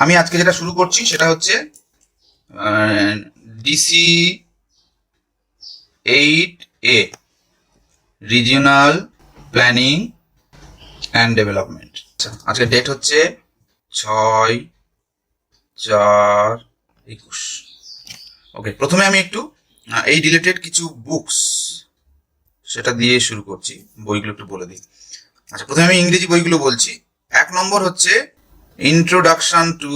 আমি আজকে যেটা শুরু করছি সেটা হচ্ছে DC 8A, regional planning and development. আজকে ডেট হচ্ছে 6/4/21। ওকে, প্রথমে আমি একটু এই রিলেটেড কিছু বুকস সেটা দিয়ে শুরু করছি, বইগুলো একটু বলে দিই। আচ্ছা, প্রথমে আমি ইংরেজি বইগুলো বলছি। 1 নম্বর হচ্ছে introduction to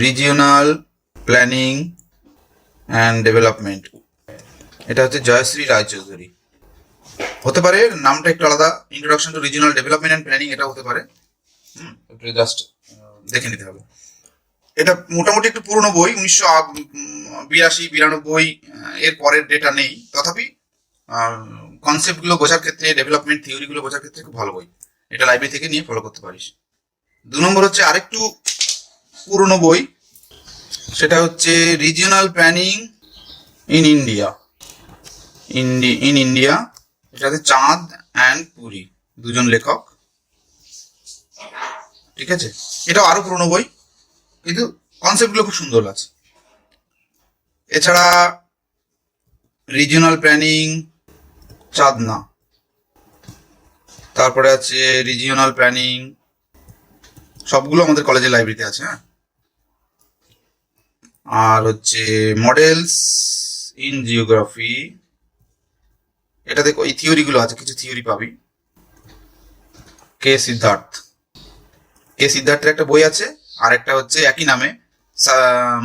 regional planning and development, এটা হচ্ছে জয়শ্রী রায়চৌধুরী। হতে পারে নামটা একটু আলাদা, introduction to regional development and planning, এটা হতে পারে। একটু জাস্ট দেখে নিতে হবে। এটা মোটামুটি একটু পুরনো বই, 1982-92 এর পরের ডেটা নেই, তথাপি কনসেপ্টগুলো বোঝার ক্ষেত্রে, ডেভেলপমেন্ট থিওরিগুলো বোঝার ক্ষেত্রে খুব ভালো বই। এটা লাইব্রেরি থেকে নিয়ে ফলো করতে পারিস। 2 নম্বর হচ্ছে আরেকটু পুরনো বই, সেটা হচ্ছে রিজিওনাল প্ল্যানিং ইন ইন্ডিয়া, এটাতে চাঁদ অ্যান্ড পুরী দুজন লেখক। ঠিক আছে, এটাও আরো পুরনো বই, কিন্তু কনসেপ্টগুলো খুব সুন্দর আছে। এছাড়া রিজিওনাল প্ল্যানিং চাঁদনা, তারপরে আছে রিজিওনাল প্ল্যানিং, সবগুলো আমাদের কলেজের লাইব্রেরিতে আছে। হ্যাঁ, আর হচ্ছে মডেলস ইন জিওগ্রাফি, এটা দেখো এই থিওরিগুলো আছে, কিছু থিওরি পাবি। কে সিদ্ধার্থের একটা বই আছে, আর একটা হচ্ছে একই নামে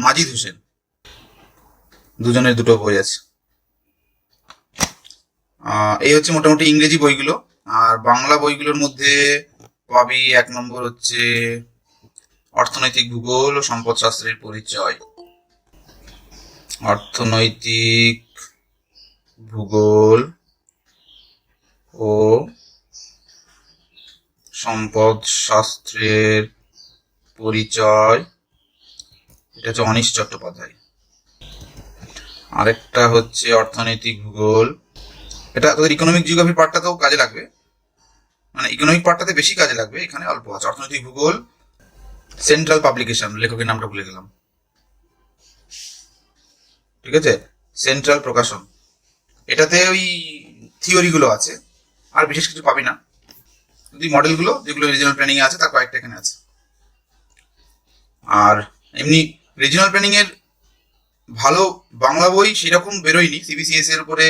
মাজিদ হোসেন, দুজনের দুটো বই আছে। এই হচ্ছে মোটামুটি ইংরেজি বইগুলো। আর বাংলা বইগুলোর মধ্যে পাবি 1 নম্বর হচ্ছে অর্থনৈতিক ভূগোল ও সম্পদ শাস্ত্রের পরিচয়, অর্থনৈতিক ভূগোল ও সম্পদ শাস্ত্রের পরিচয়, এটা হচ্ছে অনিশ চট্টোপাধ্যায়। আরেকটা হচ্ছে অর্থনৈতিক ভূগোল, এটা তোদের ইকোনমিক জিওগ্রাফির পার্টটাতেও কাজে লাগবে, মানে ইকোনমিক পার্টটাতে বেশি কাজে লাগবে, এখানে অল্প আছে। অর্থনৈতিক ভূগোল, সেন্ট্রাল পাবলিকেশন, লেখকের নামটা ভুলে গেলাম। ঠিক আছে, সেন্ট্রাল প্রকাশন, এটাতে ওই থিওরিগুলো আছে, আর বিশেষ কিছু পাবি না। কিন্তু মডেলগুলো যেগুলো রিজিওনাল প্ল্যানিং এ আছে তার কয়েকটা এখানে আছে। আর এমনি রিজিওনাল প্ল্যানিং এর ভালো বাংলা বই সেরকম বেরোয়নি। সিবিসিএস এর উপরে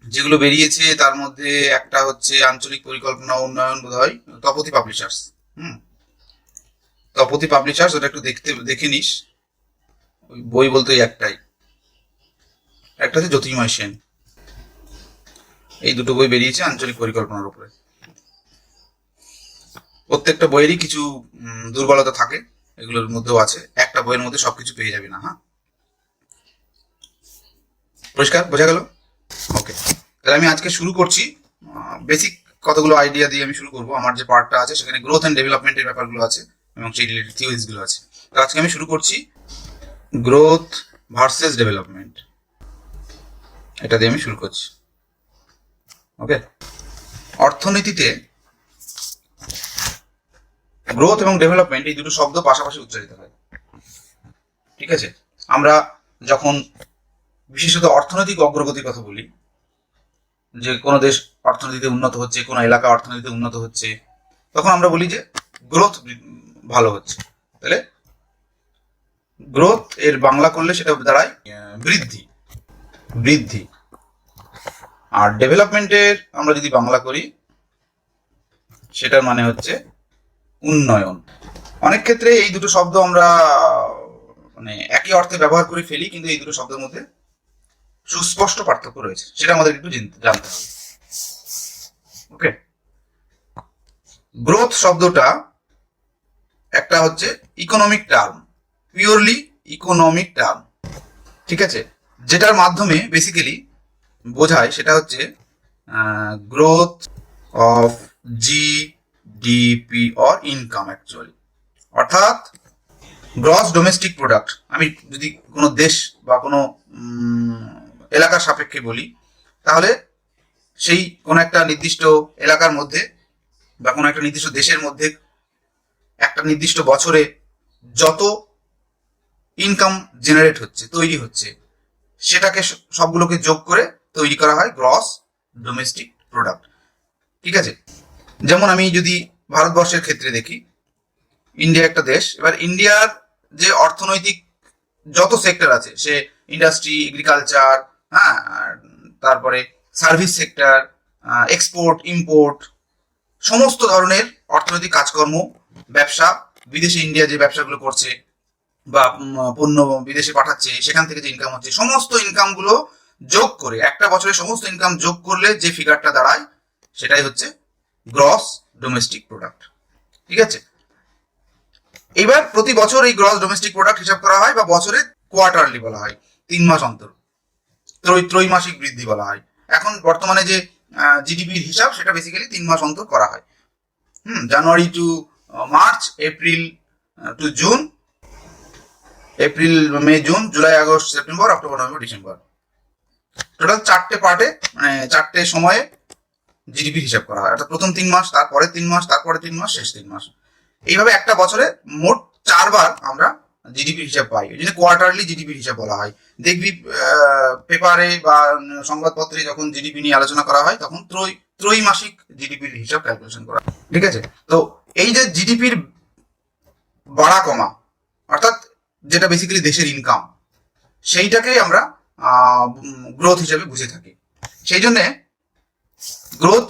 যেগুলো বেরিয়েছে তার মধ্যে একটা হচ্ছে আঞ্চলিক পরিকল্পনা উন্নয়ন, বোধহয় তপতি পাবলিশার্স। তপতি পাবলিশার্স, ওটা একটু দেখে নিস। ওই বই বলতে একটাই, একটা হচ্ছে জ্যোতির্ময় সেন। এই দুটো বই বেরিয়েছে আঞ্চলিক পরিকল্পনার উপরে। প্রত্যেকটা বইয়েরই কিছু দুর্বলতা থাকে, এগুলোর মধ্যেও আছে। একটা বইয়ের মধ্যে সবকিছু পেয়ে যাবি না। হ্যাঁ, পরিষ্কার বোঝা গেল? ওকে, তাহলে আমি আজকে শুরু করছি। বেসিক কতগুলো আইডিয়া দিয়ে আমি শুরু করবো। আমার যে পার্টটা আছে সেখানে গ্রোথ অ্যান্ড ডেভেলপমেন্টের ব্যাপারগুলো আছে এবং সেই রিলেটেড থিওরিজ গুলো আছে। তো আজকে আমি শুরু করছি গ্রোথ ভার্সেস ডেভেলপমেন্ট, এটা দিয়ে আমি শুরু করছি। ওকে, অর্থনীতিতে গ্রোথ এবং ডেভেলপমেন্ট এই দুটো শব্দ পাশাপাশি উচ্চারিত হয়। ঠিক আছে, আমরা যখন বিশেষত অর্থনৈতিক অগ্রগতির কথা বলি, যে কোনো দেশ অর্থনীতিতে উন্নত হচ্ছে, কোনো এলাকা অর্থনীতিতে উন্নত হচ্ছে, তখন আমরা বলি যে গ্রোথ ভালো হচ্ছে। তাহলে গ্রোথ এর বাংলা করলে সেটা দাঁড়ায় বৃদ্ধি। আর ডেভেলপমেন্টের আমরা যদি বাংলা করি সেটার মানে হচ্ছে উন্নয়ন। অনেক ক্ষেত্রে এই দুটো শব্দ আমরা মানে একই অর্থে ব্যবহার করে ফেলি, কিন্তু এই দুটো শব্দের মধ্যে সুস্পষ্ট পার্থক্য রয়েছে, সেটা আমাদের একটু জানতে হবে। ওকে, গ্রোথ শব্দটা একটা হচ্ছে economic term, purely economic term. ঠিক আছে, যেটার মাধ্যমে বেসিক্যালি বোঝায় সেটা হচ্ছে growth of GDP or income actually, অর্থাৎ গ্রস ডোমেস্টিক প্রোডাক্ট। আমি যদি কোনো দেশ বা কোনো এলাকার সাপেক্ষে বলি, তাহলে সেই কোনো একটা নির্দিষ্ট এলাকার মধ্যে বা কোনো একটা নির্দিষ্ট দেশের মধ্যে একটা নির্দিষ্ট বছরে যত ইনকাম জেনারেট হচ্ছে, তৈরি হচ্ছে, সেটাকে সবগুলোকে যোগ করে তৈরি করা হয় গ্রস ডোমেস্টিক প্রোডাক্ট। ঠিক আছে, যেমন আমি যদি ভারতবর্ষের ক্ষেত্রে দেখি, ইন্ডিয়া একটা দেশ, এবার ইন্ডিয়ার যে অর্থনৈতিক যত সেক্টর আছে, সে ইন্ডাস্ট্রি, এগ্রিকালচার, হ্যাঁ, তারপরে সার্ভিস সেক্টর, এক্সপোর্ট ইম্পোর্ট, সমস্ত ধরনের অর্থনৈতিক কাজকর্ম, ব্যবসা, বিদেশে ইন্ডিয়া যে ব্যবসাগুলো করছে বা পণ্য বিদেশে পাঠাচ্ছে, সেখান থেকে যে ইনকাম হচ্ছে, সমস্ত ইনকামগুলো যোগ করে একটা বছরে সমস্ত ইনকাম যোগ করলে যে ফিগারটা দাঁড়ায়, সেটাই হচ্ছে গ্রস ডোমেস্টিক প্রোডাক্ট। ঠিক আছে, এবার প্রতি বছর এই গ্রস ডোমেস্টিক প্রোডাক্ট হিসাব করা হয়, বা বছরে কোয়ার্টারলি বলা হয়, 3 মাস অন্তর, ত্রৈমাসিক বৃদ্ধি বলা হয়। এখন বর্তমানে যে জিডিপির হিসাব, সেটা বেসিক্যালি 3 মাস অন্তর করা হয়। January to March, April to June, April May June, July August September, October November December, total 4টে পার্টে, মানে 4টে সময়ে জিডিপির হিসাব করা হয়। অর্থাৎ প্রথম 3 মাস, তারপরে 3 মাস, তারপরে 3 মাস, শেষ 3 মাস, এইভাবে একটা বছরে মোট 4বার আমরা জিডিপির হিসাব পাই। এই জন্য কোয়ার্টারলি জিডিপির হিসাব বলা হয়। দেখবি পেপারে বা সংবাদপত্রে যখন জিডিপি নিয়ে আলোচনা করা হয়, তখন ত্রৈমাসিক জিডিপির হিসাব ক্যালকুলেশন করা। ঠিক আছে, তো এই যে জিডিপির বাড়া কমা, অর্থাৎ যেটা বেসিক্যালি দেশের ইনকাম, সেইটাকেই আমরা গ্রোথ হিসেবে বুঝে থাকি। সেই জন্যে গ্রোথ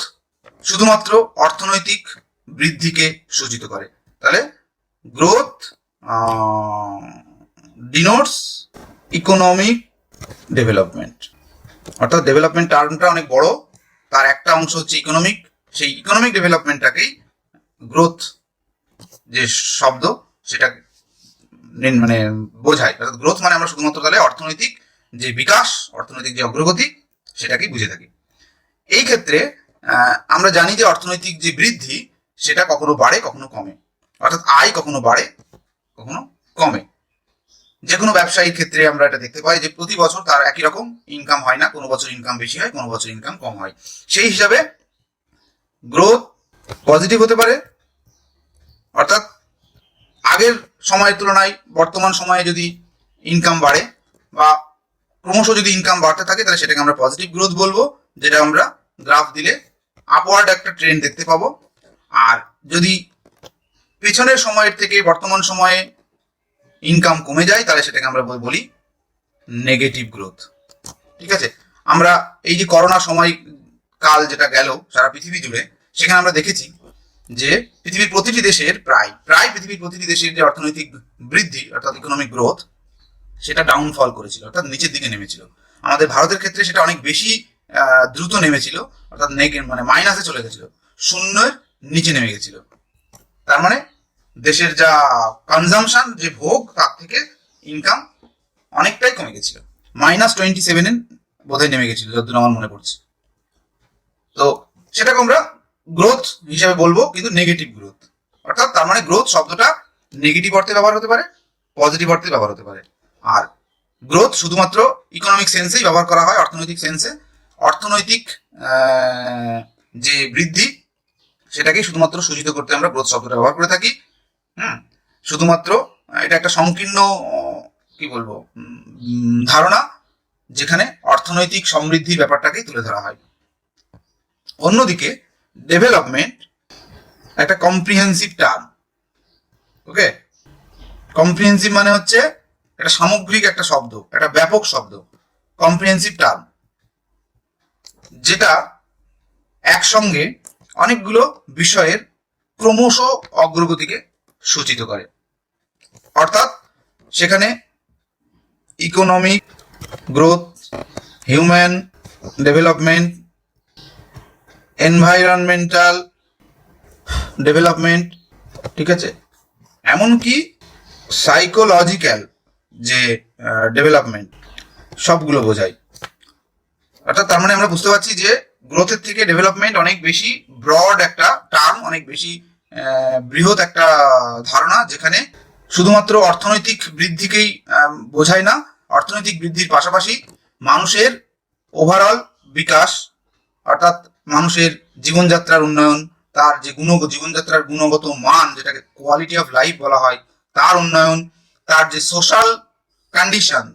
শুধুমাত্র অর্থনৈতিক বৃদ্ধিকে সূচিত করে। তাহলে গ্রোথ ডিনোটস ইকোনমিক ডেভেলপমেন্ট, অর্থাৎ ডেভেলপমেন্ট টার্মটা অনেক বড়, তার একটা অংশ হচ্ছে ইকোনমিক। সেই ইকোনমিক ডেভেলপমেন্টটাকেই গ্রোথ যে শব্দ, সেটা মানে বোঝায়। অর্থাৎ গ্রোথ মানে আমরা শুধুমাত্র তাহলে অর্থনৈতিক যে বিকাশ, অর্থনৈতিক যে অগ্রগতি, সেটাকেই বুঝে থাকি। এই ক্ষেত্রে আমরা জানি যে অর্থনৈতিক যে বৃদ্ধি, সেটা কখনো বাড়ে, কখনো কমে। অর্থাৎ আয় কখনো বাড়ে, কখনো কমে। যে কোনো ব্যবসায়ীর ক্ষেত্রে আমরা এটা দেখতে পাই যে প্রতি বছর তার একই রকম ইনকাম হয় না, কোনো বছর ইনকাম বেশি হয়, কোনো বছর ইনকাম কম হয়। সেই হিসাবে গ্রোথ পজিটিভ হতে পারে, অর্থাৎ আগের সময়ের তুলনায় বর্তমান সময়ে যদি ইনকাম বাড়ে বা ক্রমশ যদি ইনকাম বাড়তে থাকে, তাহলে সেটাকে আমরা পজিটিভ গ্রোথ বলবো, যেটা আমরা গ্রাফ দিলে আপওয়ার্ড একটা ট্রেন্ড দেখতে পাবো। আর যদি পেছনের সময়ের থেকে বর্তমান সময়ে ইনকাম কমে যায়, তাহলে সেটাকে আমরা বলি নেগেটিভ গ্রোথ। ঠিক আছে, আমরা এই যে করোনা সময় কাল যেটা গেল সারা পৃথিবী জুড়ে, সেখানে আমরা দেখেছি যে পৃথিবীর প্রতিটি দেশের প্রায় পৃথিবীর প্রতিটি দেশের যে অর্থনৈতিক বৃদ্ধি, অর্থাৎ ইকোনমিক গ্রোথ, সেটা ডাউনফল করেছিল, অর্থাৎ নিচের দিকে নেমেছিল। আমাদের ভারতের ক্ষেত্রে সেটা অনেক বেশি দ্রুত নেমেছিল, অর্থাৎ মানে মাইনাসে চলে গেছিল, শূন্যের নিচে নেমে গেছিল। তার মানে দেশের যা কনজামশন, যে ভোগ, তার থেকে ইনকাম অনেকটাই কমে গেছিল। -27 বোধহয় নেমে গেছিল, যতদূর আমার মনে পড়ছে। তো সেটাকে আমরা গ্রোথ হিসেবে বলবো, কিন্তু নেগেটিভ গ্রোথ। অর্থাৎ তার মানে গ্রোথ শব্দটা নেগেটিভ অর্থে ব্যবহার হতে পারে, পজিটিভ অর্থে ব্যবহার হতে পারে। আর গ্রোথ শুধুমাত্র ইকোনমিক সেন্সেই ব্যবহার করা হয়, অর্থনৈতিক সেন্সে। অর্থনৈতিক যে বৃদ্ধি, সেটাকে শুধুমাত্র সূচিত করতে আমরা গ্রোথ শব্দটা ব্যবহার করে থাকি। শুধুমাত্র এটা একটা সংকীর্ণ কি বলবো ধারণা, যেখানে অর্থনৈতিক সমৃদ্ধির ব্যাপারটাকেই তুলে ধরা হয়। অন্যদিকে ডেভেলপমেন্ট একটা কম্প্রিহেন্সিভ টার্ম। ওকে, কম্প্রিহেন্সিভ মানে হচ্ছে একটা সামগ্রিক একটা শব্দ, একটা ব্যাপক শব্দ, কম্প্রিহেন্সিভ টার্ম, যেটা একসঙ্গে অনেকগুলো বিষয়ের ক্রমশ অগ্রগতিকে সূচিত করে। অর্থাৎ সেখানে economic growth, human development, environmental development, ঠিক আছে, এমনকি সাইকোলজিক্যাল যে ডেভেলপমেন্ট, সবগুলো বোঝায়। অর্থাৎ তার মানে আমরা বুঝতে পারছি যে গ্রোথের থেকে ডেভেলপমেন্ট অনেক বেশি ব্রড একটা টার্ম, অনেক বেশি বৃহৎ একটা ধারণা, যেখানে শুধুমাত্র অর্থনৈতিক বৃদ্ধিকেই বোঝায় না, অর্থনৈতিক বৃদ্ধির পাশাপাশি মানুষের ওভারঅল বিকাশ, অর্থাৎ মানুষের জীবনযাত্রার উন্নয়ন, তার যে জীবনযাত্রার গুণগত মান, যেটাকে কোয়ালিটি অফ লাইফ বলা হয়, তার উন্নয়ন, তার যে সোশ্যাল কন্ডিশন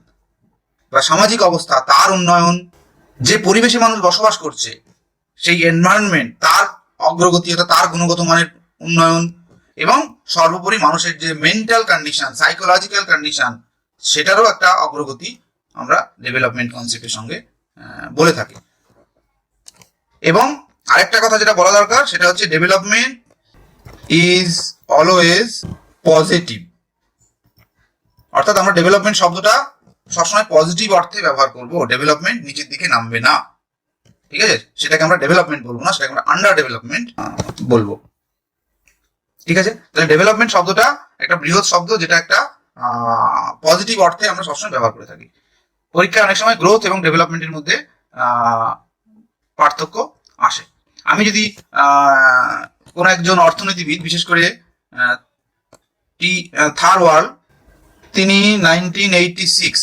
বা সামাজিক অবস্থা তার উন্নয়ন, যে পরিবেশে মানুষ বসবাস করছে সেই এনভায়রনমেন্ট তার অগ্রগতি অর্থাৎ তার গুণগত মানের উন্নয়ন, এবং সর্বোপরি মানুষের যে মেন্টাল কন্ডিশন, সাইকোলজিক্যাল কন্ডিশন, সেটারও একটা অগ্রগতি আমরা ডেভেলপমেন্ট কনসেপ্টের সঙ্গে বলে থাকি। এবং আরেকটা কথা যেটা বলা দরকার সেটা হচ্ছে ডেভেলপমেন্ট ইজ অলওয়েজ পজিটিভ, অর্থাৎ আমরা ডেভেলপমেন্ট শব্দটা সবসময় পজিটিভ অর্থে ব্যবহার করব। ডেভেলপমেন্ট নিচের দিকে নামবে না, ঠিক আছে? সেটাকে আমরা ডেভেলপমেন্ট বলবো না, সেটাকে আমরা আন্ডার ডেভেলপমেন্ট বলবো, ঠিক আছে? তাহলে ডেভেলপমেন্ট শব্দটা একটা বৃহৎ শব্দ, যেটা একটা পজিটিভ অর্থে আমরা সবসময় ব্যবহার করে থাকি। পরীক্ষায় অনেক সময় গ্রোথ এবং ডেভেলপমেন্টের মধ্যে পার্থক্য আসে। আমি যদি কোনো একজন অর্থনীতিবিদ, বিশেষ করে থার ওয়ার্ল্ড, তিনি 1986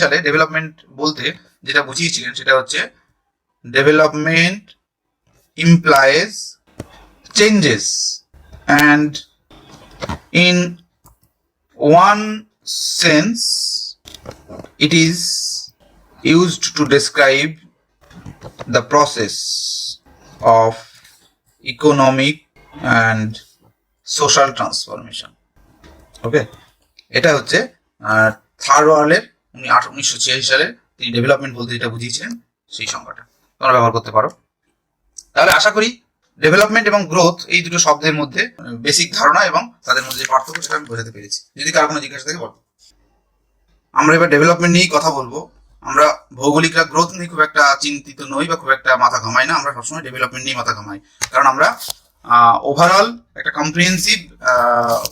সালে ডেভেলপমেন্ট বলতে যেটা বুঝিয়েছিলেন সেটা হচ্ছে development implies changes and in one sense it is used to describe the process of economic and social transformation. ওকে, এটা হচ্ছে থার্ড ওয়ার্ল্ডের 1986 সালে তিনি ডেভেলপমেন্ট বলতে যেটা বুঝিয়েছিলেন সেই সংজ্ঞাটা তোমরা ব্যবহার করতে পারো। তাহলে আশা করি ডেভেলপমেন্ট এবং গ্রোথ এই দুটো শব্দের মধ্যে বেসিক ধারণা এবং তাদের মধ্যে যে পার্থক্য সেটা আমি বোঝাতে পেরেছি। যদি কারো কোনো জিজ্ঞাসা থাকে বলো। আমরা এবার ডেভেলপমেন্ট নিয়েই কথা বলবো। আমরা ভৌগোলিকরা গ্রোথ নিয়ে খুব একটা চিন্তিত নই বা খুব একটা মাথা ঘামাই না, আমরা সবসময় ডেভেলপমেন্ট নিয়ে মাথা ঘামাই, কারণ আমরা ওভারঅল একটা কম্প্রিহেন্সিভ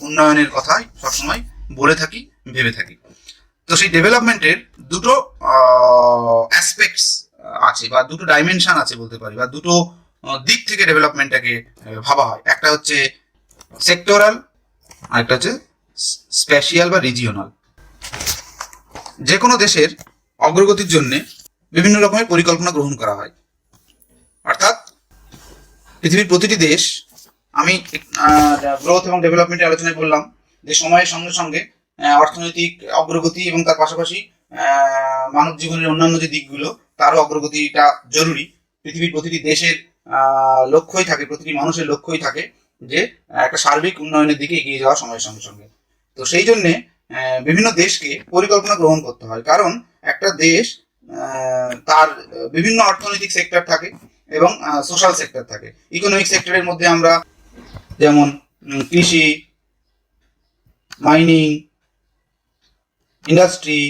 উন্নয়নের কথাই সবসময় বলে থাকি, ভেবে থাকি। তো সেই ডেভেলপমেন্টের দুটো অ্যাসপেক্টস আছে বা দুটো ডাইমেনশন আছে বলতে পারি, বা দুটো দিক থেকে ডেভেলপমেন্টটাকে ভাবা হয়। একটা হচ্ছে সেক্টরাল, আর একটা হচ্ছে স্পেশিয়াল বা রিজিওনাল। যে কোনো দেশের অগ্রগতির জন্য বিভিন্ন রকমের পরিকল্পনা গ্রহণ করা হয়, অর্থাৎ পৃথিবীর প্রতিটি দেশ, আমি গ্রোথ এবং ডেভেলপমেন্টের আলোচনায় বললাম যে সময়ের সঙ্গে সঙ্গে অর্থনৈতিক অগ্রগতি এবং তার পাশাপাশি মানব জীবনের অন্যান্য যে দিকগুলো তারও অগ্রগতিটা জরুরি। পৃথিবীর প্রতিটি দেশের লক্ষ্যই থাকে, প্রতিটি মানুষের লক্ষ্যই থাকে যে একটা সার্বিক উন্নয়নের দিকে এগিয়ে যাওয়া সময়ের সঙ্গে সঙ্গে। তো সেই জন্যে বিভিন্ন দেশকে পরিকল্পনা গ্রহণ করতে হয়, কারণ একটা দেশ তার বিভিন্ন অর্থনৈতিক সেক্টর থাকে এবং সোশ্যাল সেক্টর থাকে। ইকোনমিক সেক্টরের মধ্যে আমরা যেমন কৃষি, মাইনিং, ইন্ডাস্ট্রি,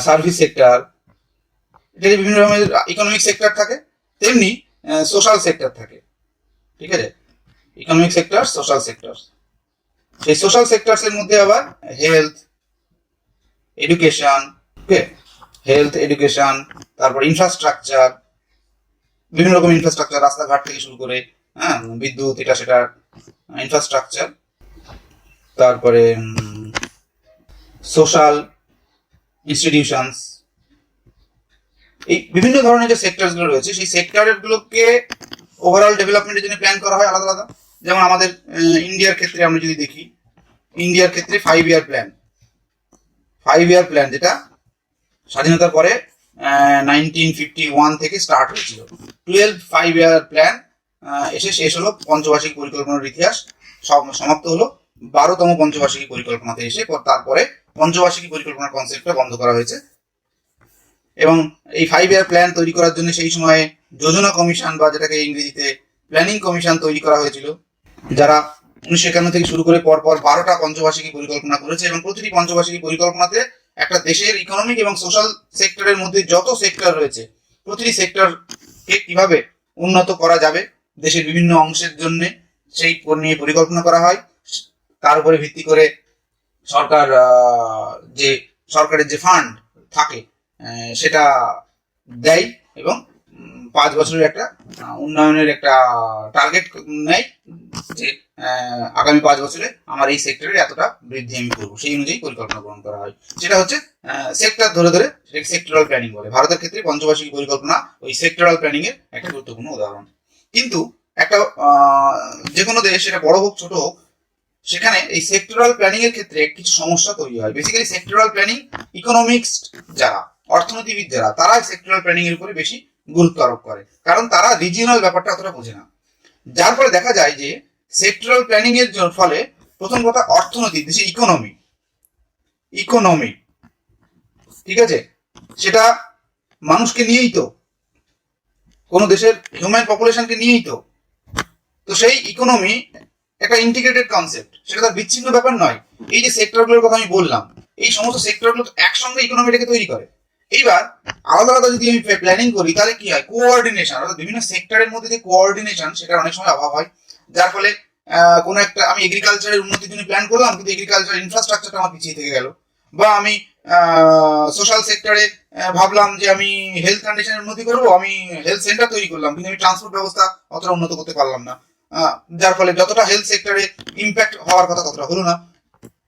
সার্ভিস সেক্টর, এটা যে বিভিন্ন রকমের ইকোনমিক সেক্টর থাকে, তেমনি সোশ্যাল সেক্টর থাকে, ঠিক আছে? Economic sector, social sector. সেই সোশ্যাল সেক্টরস এর মধ্যে আবার হেলথ, এডুকেশন, ওকে, হেলথ, এডুকেশন, তারপর ইনফ্রাস্ট্রাকচার, বিভিন্ন রকম ইনফ্রাস্ট্রাকচার, রাস্তাঘাট থেকে শুরু করে বিদ্যুৎ, এটা সেটা ইনফ্রাস্ট্রাকচার, তারপরে সোশ্যাল ইনস্টিটিউশনস, এই বিভিন্ন ধরনের যে সেক্টর গুলো রয়েছে সেই সেক্টর গুলোকে ওভারঅল ডেভেলপমেন্টের জন্য প্ল্যান করা হয় আলাদা আলাদা। যেমন আমাদের ইন্ডিয়ার ক্ষেত্রে আমরা যদি দেখি, ইন্ডিয়ার ক্ষেত্রে 5 ইয়ার প্ল্যান যেটা স্বাধীনতার পরে 1951 থেকে স্টার্ট হয়েছিল। 5 ইয়ার প্ল্যান এসে শেষ হলো পঞ্চবার্ষিক পরিকল্পনার ইতিহাস সমাপ্ত হলো 12তম পঞ্চবার্ষিকী পরিকল্পনাতে এসে। তারপরে পঞ্চবার্ষিকী পরিকল্পনার কনসেপ্টটা বন্ধ করা হয়েছে, এবং এই 5 ইয়ার প্ল্যান তৈরি করার জন্য সেই সময়ে যোজনা কমিশন বা যেটাকে ইংরেজিতে প্ল্যানিং কমিশন তৈরি করা হয়েছিল, যারা 1951 থেকে শুরু করে পরপর 12টা পঞ্চবার্ষিকী পরিকল্পনা করেছে। এবং প্রতিটি পঞ্চবার্ষিকী পরিকল্পনাতে একটা দেশের ইকোনমিক এবং সোশ্যাল সেক্টরের মধ্যে যত সেক্টর রয়েছে প্রতিটি সেক্টরকে কিভাবে উন্নত করা যাবে দেশের বিভিন্ন অংশের জন্য সেই নিয়ে পরিকল্পনা করা হয়। তার উপরে ভিত্তি করে সরকারের যে ফান্ড থাকে সেটা দেয়, এবং 5 বছরের একটা উন্নয়নের একটা টার্গেট নেয় যে আগামী 5 বছরে আমার এই সেক্টরের এতটা বৃদ্ধি আমি করবো, সেই অনুযায়ী পরিকল্পনা গ্রহণ করা হয়। সেটা হচ্ছে সেক্টর ধরে ধরে সেটাকে সেক্টরাল প্ল্যানিং বলে। ভারতের ক্ষেত্রে পঞ্চবার্ষিকী পরিকল্পনা ওই সেক্টরাল প্ল্যানিং এর একটা গুরুত্বপূর্ণ উদাহরণ। কিন্তু একটা যে কোনো দেশ, সেটা বড় হোক ছোট হোক, সেখানে এই সেক্টরাল প্ল্যানিং এর ক্ষেত্রে কিছু সমস্যা তৈরি হয়। বেসিক্যালি সেক্টরাল প্ল্যানিং, ইকোনমিক্স যারা, অর্থনীতিবিদ যারা, তারা সেক্টরাল প্ল্যানিং এর উপরে বেশি গুরুত্ব আরোপ করে, কারণ তারা রিজিওনাল ব্যাপারটা অতটা বোঝে না। যার ফলে দেখা যায় যে সেক্টরাল প্ল্যানিং এর ফলে প্রথম কথা অর্থনীতি, দেশের ইকোনমি, ঠিক আছে, সেটা মানুষকে নিয়েই তো, কোন দেশের হিউম্যান পপুলেশনকে নিয়েই তো। তো সেই ইকোনমি একটা ইন্টিগ্রেটেড কনসেপ্ট, সেটা তার বিচ্ছিন্ন ব্যাপার নয়। এই যে সেক্টরগুলোর কথা আমি বললাম, এই সমস্ত সেক্টরগুলো একসঙ্গে ইকোনমিটাকে তৈরি করে। এইবার আলাদা আলাদা যদি আমি প্ল্যানিং করি, তাহলে কি হয়, কোঅর্ডিনেশন, অর্থাৎ বিভিন্ন সেক্টরের মধ্যে যে কোঅর্ডিনেশন, সেটা অনেক সময় অভাব হয়। যার ফলে কোনো একটা, আমি এগ্রিকালচারের উন্নতির জন্য প্ল্যান করলাম, কিন্তু এগ্রিকালচার ইনফ্রাস্ট্রাকচারটা আমার পিছিয়ে থেকে গেল। বা আমি সোশ্যাল সেক্টরে ভাবলাম যে আমি হেলথ কন্ডিশনের উন্নতি করবো, আমি হেলথ সেন্টার তৈরি করলাম, কিন্তু আমি ট্রান্সপোর্ট ব্যবস্থা অতটা উন্নত করতে পারলাম না। যার ফলে যতটা হেলথ সেক্টরে ইম্প্যাক্ট হওয়ার কথা ততটা হলো না।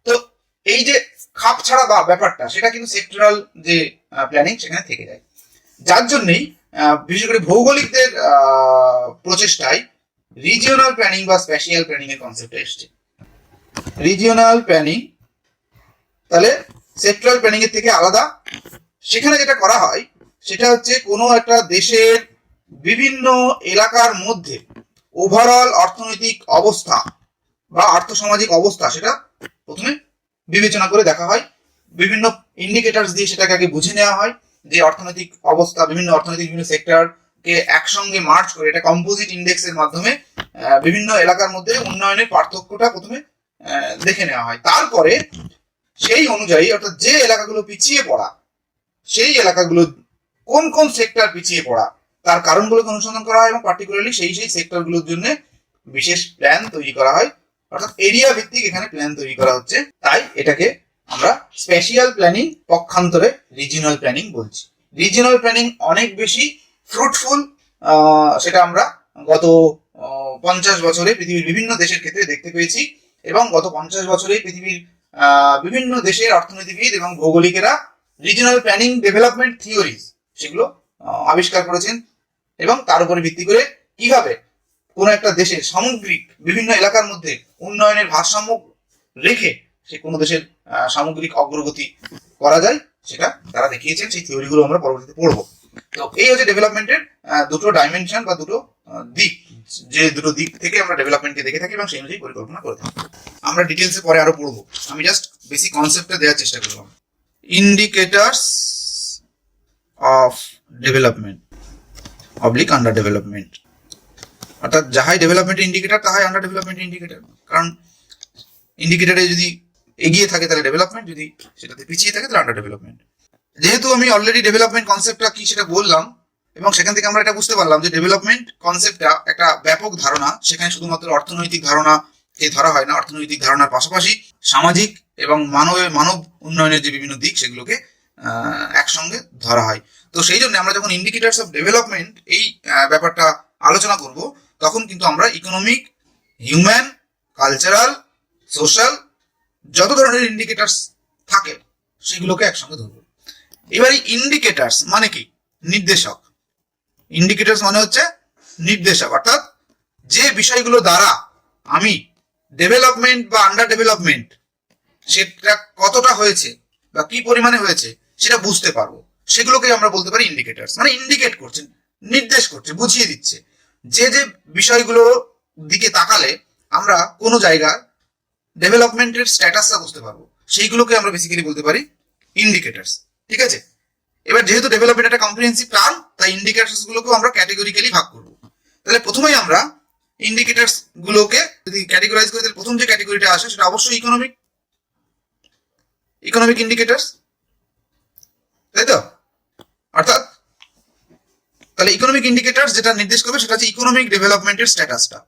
তো এই যে খাপ ছাড়া বা ব্যাপারটা, সেটা কিন্তু সেক্টরাল যে প্ল্যানিং সেখানে থেকে যায়। যার জন্যই বিশেষ করে ভৌগোলিকদের প্রচেষ্টায় রিজিওনাল প্ল্যানিং বা স্প্যাশিয়াল প্ল্যানিং এর কনসেপ্ট এসছে। রিজিওনাল প্ল্যানিং তাহলে সেক্টরাল প্ল্যানিং এর থেকে আলাদা। সেখানে যেটা করা হয় সেটা হচ্ছে কোনো একটা দেশের বিভিন্ন এলাকার মধ্যে ওভারঅল অর্থনৈতিক অবস্থা বা আর্থসামাজিক অবস্থা, সেটা প্রথমে বিবেচনা করে দেখা হয়। বিভিন্ন ইন্ডিকেটরস দিয়ে সেটাকে আগে বুঝে নেওয়া হয় যে অর্থনৈতিক অবস্থা, বিভিন্ন অর্থনৈতিক বিভিন্ন সেক্টরকে একসঙ্গে মার্চ করে এটা কম্পোজিট ইন্ডেক্সের মাধ্যমে বিভিন্ন এলাকার মধ্যে উন্নয়নের পার্থক্যটা প্রথমে দেখে নেওয়া হয়। তারপরে সেই অনুযায়ী, অর্থাৎ যে এলাকাগুলো পিছিয়ে পড়া, সেই এলাকাগুলো কোন কোন সেক্টর পিছিয়ে পড়া, তার কারণগুলোকে অনুসন্ধান করা হয় এবং পার্টিকুলারলি সেই সেক্টরগুলোর জন্য বিশেষ প্ল্যান তৈরি করা হয়। অর্থাৎ এরিয়া ভিত্তিক এখানে প্ল্যান তৈরি করা হচ্ছে, তাই এটাকে আমরা স্পেশিয়াল প্ল্যানিং, পক্ষান্তরে রিজিওনাল প্ল্যানিং বলছি। রিজিওনাল প্ল্যানিং অনেক বেশি ফ্রুটফুল, সেটা আমরা গত 50 বছরে পৃথিবীর বিভিন্ন দেশের ক্ষেত্রে দেখতে পেয়েছি। এবং গত 50 বছরে পৃথিবীর বিভিন্ন দেশের অর্থনীতিবিদ এবং ভৌগোলিকেরা রিজিওনাল প্ল্যানিং ডেভেলপমেন্ট থিওরিজ সেগুলো আবিষ্কার করেছেন, এবং তার উপরে ভিত্তি করে কিভাবে কোনো একটা দেশের সামগ্রিক বিভিন্ন এলাকার মধ্যে উন্নয়নের ভারসাম্য রেখে সে কোনো দেশের সামগ্রিক অগ্রগতি করা যায়, সেটা তারা দেখিয়েছেন। সেই থিওরিগুলো আমরা পরবর্তীতে পড়বো। তো এই হচ্ছে ডেভেলপমেন্টের দুটো ডাইমেনশন বা দুটো দিক, যে দুটো দিক থেকে আমরা ডেভেলপমেন্টকে দেখে থাকি এবং সেই অনুযায়ী পরিকল্পনা করে থাকি। আমরা ডিটেলসে পরে আরো পড়বো, আমি জাস্ট বেসিক কনসেপ্টটা দেওয়ার চেষ্টা করলাম। Indicators of development oblique under development, অর্থাৎ যাহাই ডেভেলপমেন্ট ইন্ডিকেটর তাহাই আন্ডার ডেভেলপমেন্ট ইন্ডিকেটর। কারণ ইন্ডিকেটরে যদি এগিয়ে থাকে তাহলে ডেভেলপমেন্ট, যদি সেটাতে পিছিয়ে থাকে তাহলে আন্ডার ডেভেলপমেন্ট। যেহেতু আমি অলরেডি ডেভেলপমেন্ট কনসেপ্টটা কি সেটা বললাম, এবং সেখান থেকে আমরা এটা বুঝতে পারলাম যে ডেভেলপমেন্ট কনসেপ্টটা একটা ব্যাপক ধারণা। সেখানে শুধুমাত্র অর্থনৈতিক ধারণাকে ধরা হয় না, অর্থনৈতিক ধারণার পাশাপাশি সামাজিক এবং মানব উন্নয়নের যে বিভিন্ন দিক সেগুলোকে একসঙ্গে ধরা হয়। তো সেই জন্য আমরা যখন ইন্ডিকেটরস অফ ডেভেলপমেন্ট এই ব্যাপারটা আলোচনা করব, তখন কিন্তু আমরা ইকোনমিক, হিউম্যান, কালচারাল, সোশ্যাল যত ধরনের ইন্ডিকেটরস থাকে সেগুলোকে একসঙ্গে ধরবো। এবার এই ইন্ডিকেটরস মানে কি? নির্দেশক। ইন্ডিকেটরস মানে হচ্ছে নির্দেশক, অর্থাৎ যে বিষয়গুলো দ্বারা আমি ডেভেলপমেন্ট বা আন্ডার ডেভেলপমেন্ট সেটা কতটা হয়েছে বা কি পরিমাণে হয়েছে সেটা বুঝতে পারবো, সেগুলোকে আমরা বলতে পারি ইন্ডিকেটরস। মানে ইন্ডিকেট করছে, নির্দেশ করছে, বুঝিয়ে দিচ্ছে যে যে বিষয়গুলো দিকে তাকালে আমরা কোনো জায়গার ডেভেলপমেন্টের স্ট্যাটাসটা বুঝতে পারবো, সেইগুলোকে আমরা বেসিক্যালি বলতে পারি ইন্ডিকেটরস। ঠিক আছে, এবার যেহেতু ডেভেলপমেন্ট একটা কম্প্রিহেন্সিভ টার্ম, তাই ইন্ডিকেটরস গুলোকে আমরা ক্যাটেগরিক্যালি ভাগ করবো। তাহলে প্রথমেই আমরা ইন্ডিকেটরস গুলোকে যদি ক্যাটেগরাইজ করি, তাহলে প্রথম যে ক্যাটেগরিটা আসে সেটা অবশ্যই ইকোনমিক ইন্ডিকেটরস, তাই তো? অর্থাৎ তাহলে ইকোনমিক ইন্ডিকেটরস যেটা নির্দেশ করবে সেটা হচ্ছে ইকোনমিক ডেভেলপমেন্টের স্ট্যাটাসটা।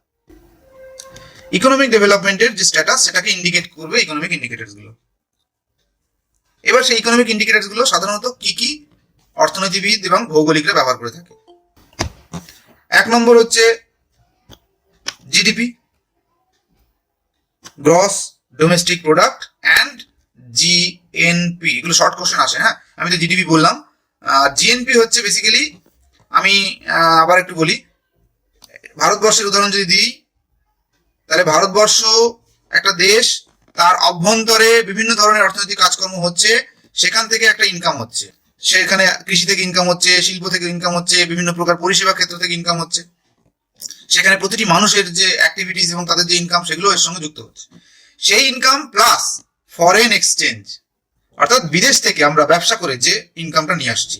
ইকোনমিক ডেভেলপমেন্টের যে স্ট্যাটাস সেটাকে ইন্ডিকেট করবে ইকোনমিক ইন্ডিকেটরস গুলো। এবার সেই ইকোনমিক ইন্ডিকেটরস গুলো সাধারণত কি কি অর্থনীতিবিদ এবং ভৌগোলিকরা ব্যবহার করে থাকে। 1 নম্বর হচ্ছে GDP, gross domestic product, and GNP. এগুলো শর্ট কোশ্চেন আসে। হ্যাঁ, আমি তো জিডিপি বললাম। জিএনপি হচ্ছে বেসিক্যালি, আমি আবার একটু বলি, ভারতবর্ষের উদাহরণ যদি দিই, তাহলে ভারতবর্ষ একটা দেশ, তার অভ্যন্তরে বিভিন্ন ধরনের অর্থনৈতিক কাজকর্ম হচ্ছে, সেখান থেকে একটা ইনকাম হচ্ছে, সেখানে কৃষি থেকে ইনকাম হচ্ছে, শিল্প থেকে ইনকাম হচ্ছে, বিভিন্ন প্রকার পরিষেবা ক্ষেত্র থেকে ইনকাম হচ্ছে, সেখানে প্রতিটি মানুষের যে অ্যাক্টিভিটিস এবং তাদের যে ইনকাম সেগুলো এর সঙ্গে যুক্ত হচ্ছে। সেই ইনকাম প্লাস ফরেন এক্সচেঞ্জ, অর্থাৎ বিদেশ থেকে আমরা ব্যবসা করে যে ইনকামটা নিয়ে আসছি,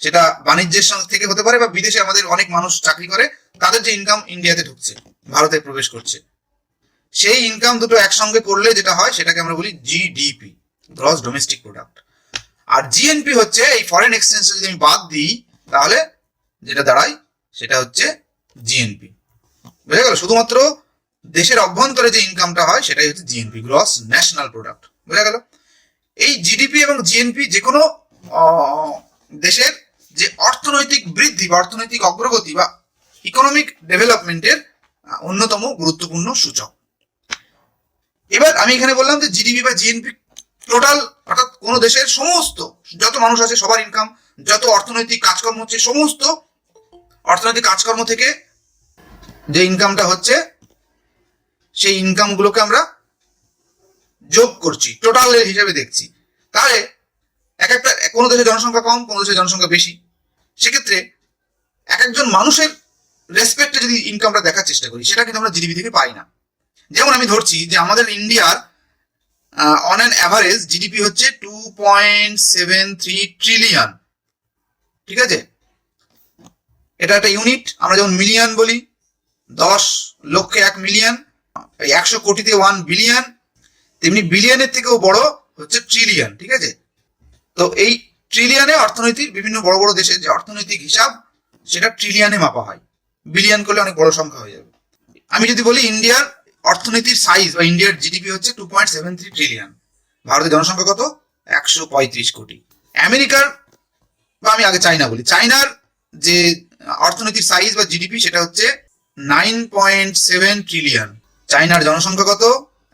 সেটা বাণিজ্যের সঙ্গে থেকে হতে পারে, বা বিদেশে আমাদের অনেক মানুষ চাকরি করে, তাদের যে ইনকাম ইন্ডিয়াতে ঢুকছে, ভারতে প্রবেশ করছে, সেই ইনকাম দুটো একসঙ্গে করলে যেটা হয় সেটাকে আমরা বলি জিডিপি, গ্রস ডোমেস্টিক প্রোডাক্ট। আর জিএনপি হচ্ছে এই ফরেন এক্সচেঞ্জ যদি আমি বাদ দিই, তাহলে যেটা দাঁড়ায় সেটা হচ্ছে জিএনপি। বুঝা গেল? শুধুমাত্র দেশের অভ্যন্তরে যে ইনকামটা হয় সেটাই হচ্ছে জিএনপি, গ্রস ন্যাশনাল প্রোডাক্ট। বুঝা গেল? এই জিডিপি এবং জিএনপি যে কোনো দেশের যে অর্থনৈতিক বৃদ্ধি বা অর্থনৈতিক অগ্রগতি বা ইকোনমিক ডেভেলপমেন্টের অন্যতম গুরুত্বপূর্ণ সূচক। এবার আমি এখানে বললাম যে জিডিপি বা জিএনপি টোটাল, অর্থাৎ কোন দেশের সমস্ত যত মানুষ আছে সবার ইনকাম, যত অর্থনৈতিক কাজকর্ম হচ্ছে, সমস্ত অর্থনৈতিক কাজকর্ম থেকে যে ইনকামটা হচ্ছে, সেই ইনকামগুলোকে আমরা যোগ করছি, টোটালের হিসেবে দেখছি। তাহলে এক একটা, কোনো দেশের জনসংখ্যা কম, কোনো দেশের জনসংখ্যা বেশি, সেক্ষেত্রে এক একজন মানুষের রেসপেক্টে যদি ইনকামটা দেখার চেষ্টা করি, সেটা কিন্তু আমরা জিডিপি থেকে পাই না। যেমন আমি ধরছি যে আমাদের ইন্ডিয়ার অন অ্যান অ্যাভারেজ জিডিপি হচ্ছে 2.73 ট্রিলিয়ন। ঠিক আছে? এটা একটা ইউনিট, আমরা যেমন মিলিয়ন বলি, 10 লক্ষে 1 মিলিয়ন, 100 কোটিতে 1 বিলিয়ন, তেমনি বিলিয়নের থেকেও বড় হচ্ছে ট্রিলিয়ন। ঠিক আছে? তো এই ট্রিলিয়নে অর্থনীতির বিভিন্ন বড় বড় দেশের যে অর্থনৈতিক হিসাব, সেটা ট্রিলিয়নে মাপা হয়, বিলিয়ন করলে অনেক বড় সংখ্যা হয়ে যাবে। আমি যদি বলি ইন্ডিয়ার অর্থনীতির সাইজ বা ইন্ডিয়ার জিডিপি হচ্ছে 2.73 ট্রিলিয়ন, ভারতের জনসংখ্যা কত? 135 কোটি। আমেরিকার, বা আমি আগে চাইনা বলি, চাইনার যে অর্থনীতির সাইজ বা জিডিপি সেটা হচ্ছে 9.7 ট্রিলিয়ন। চাইনার জনসংখ্যা কত?